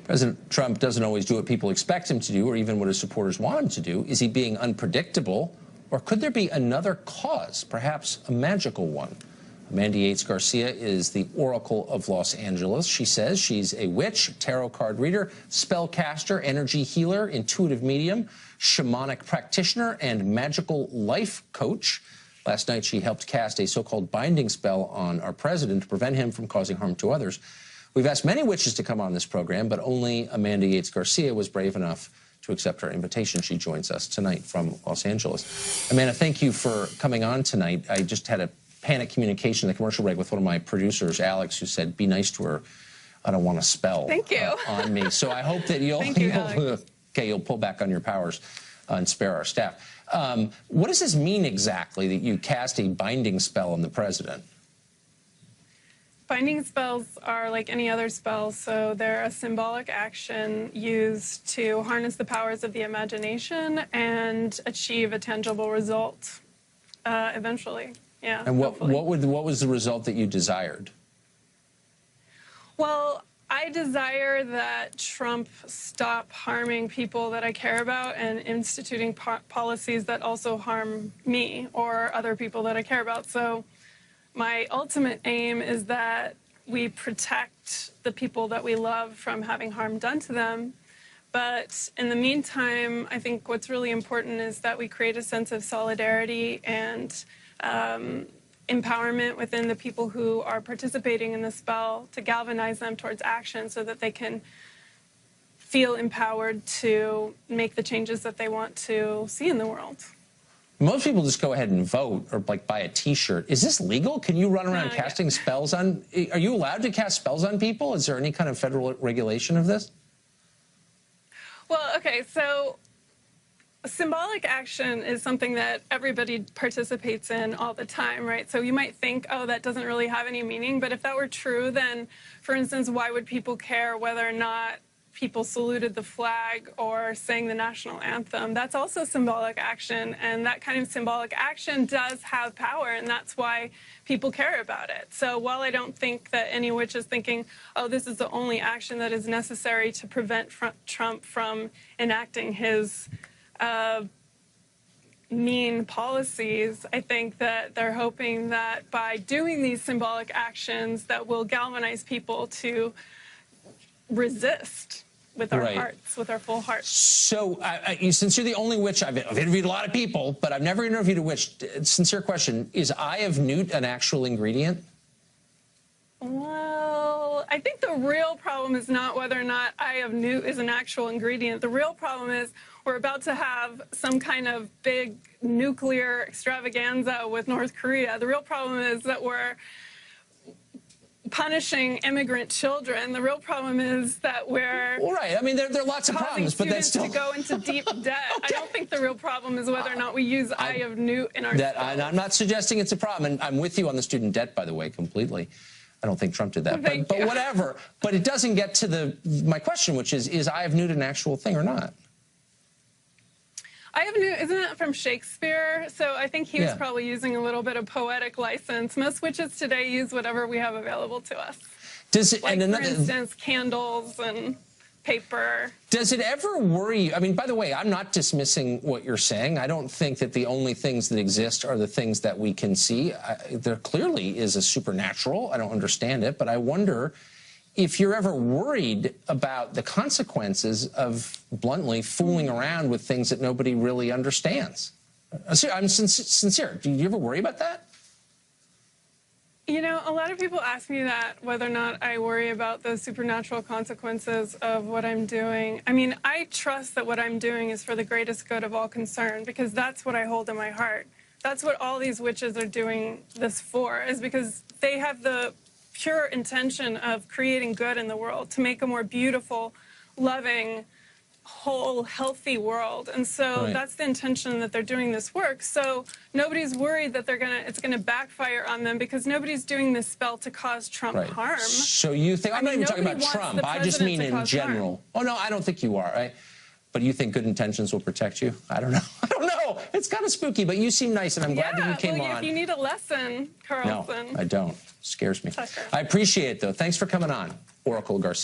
President Trump doesn't always do what people expect him to do or even what his supporters want him to do. Is he being unpredictable, or could there be another cause, perhaps a magical one? Amanda Yates Garcia is the Oracle of Los Angeles. She says she's a witch, tarot card reader, spellcaster, energy healer, intuitive medium, shamanic practitioner, and magical life coach. Last night, she helped cast a so-called binding spell on our president to prevent him from causing harm to others. We've asked many witches to come on this program, but only Amanda Yates Garcia was brave enough to accept our invitation. She joins us tonight from Los Angeles. Amanda, thank you for coming on tonight. I just had a panic communication, the commercial break, with one of my producers, Alex, who said, be nice to her. I don't want to spell on me. So I hope that you'll pull back on your powers and spare our staff. What does this mean exactly, that you cast a binding spell on the president? Binding spells are like any other spell, so they're a symbolic action used to harness the powers of the imagination and achieve a tangible result eventually. Yeah. And what was the result that you desired? Well, I desire that Trump stop harming people that I care about and instituting policies that also harm me or other people that I care about. So my ultimate aim is that we protect the people that we love from having harm done to them. But in the meantime, I think what's really important is that we create a sense of solidarity and empowerment within the people who are participating in the spell to galvanize them towards action so that they can feel empowered to make the changes that they want to see in the world. Most people just go ahead and vote or like buy a T-shirt. Is this legal? Can you run around casting spells on? Are you allowed to cast spells on people? Is there any kind of federal regulation of this? Well, okay, so symbolic action is something that everybody participates in all the time, right? So you might think, oh, that doesn't really have any meaning. But if that were true, then, for instance, why would people care whether or not people saluted the flag or sang the national anthem? That's also symbolic action, and that kind of symbolic action does have power, and that's why people care about it. So while I don't think that any witch is thinking, oh, this is the only action that is necessary to prevent Trump from enacting his mean policies, I think that they're hoping that by doing these symbolic actions that will galvanize people to resist with our hearts, with our full hearts. So, since you're the only witch, I've interviewed a lot of people, but I've never interviewed a witch. Sincere question, is eye of newt an actual ingredient? Well, I think the real problem is not whether or not eye of newt is an actual ingredient. The real problem is we're about to have some kind of big nuclear extravaganza with North Korea. The real problem is that we're punishing immigrant children. The real problem is that we're I mean, there are lots of problems, but that's still to go into deep debt. I don't think the real problem is whether or not we use eye of newt in our I'm not suggesting it's a problem, and I'm with you on the student debt, by the way, completely. I don't think Trump did that, but whatever. But it doesn't get to my question, which is eye of newt an actual thing or not? Eye of newt, isn't that from Shakespeare? So I think he was probably using a little bit of poetic license. Most witches today use whatever we have available to us. For instance, candles and paper. Does it ever worry you? I mean, by the way, I'm not dismissing what you're saying. I don't think that the only things that exist are the things that we can see. There clearly is a supernatural. I don't understand it, but I wonder if you're ever worried about the consequences of, bluntly, fooling around with things that nobody really understands. I'm sincere. Do you ever worry about that? You know, a lot of people ask me that, whether or not I worry about the supernatural consequences of what I'm doing. I mean, I trust that what I'm doing is for the greatest good of all concerned, because that's what I hold in my heart. That's what all these witches are doing this for, is because they have the pure intention of creating good in the world, to make a more beautiful, loving, whole, healthy world. And so that's the intention that they're doing this work. So nobody's worried that it's gonna backfire on them, because nobody's doing this spell to cause Trump harm. So you think, I'm not even talking about Trump, I just mean in general. Oh no, I don't think you are, right? But you think good intentions will protect you? I don't know. I don't know. It's kind of spooky, but you seem nice, and I'm glad that you came on. If you need a lesson, Carlson. No, I don't. Scares me. Tucker. I appreciate it, though. Thanks for coming on, Oracle Garcia.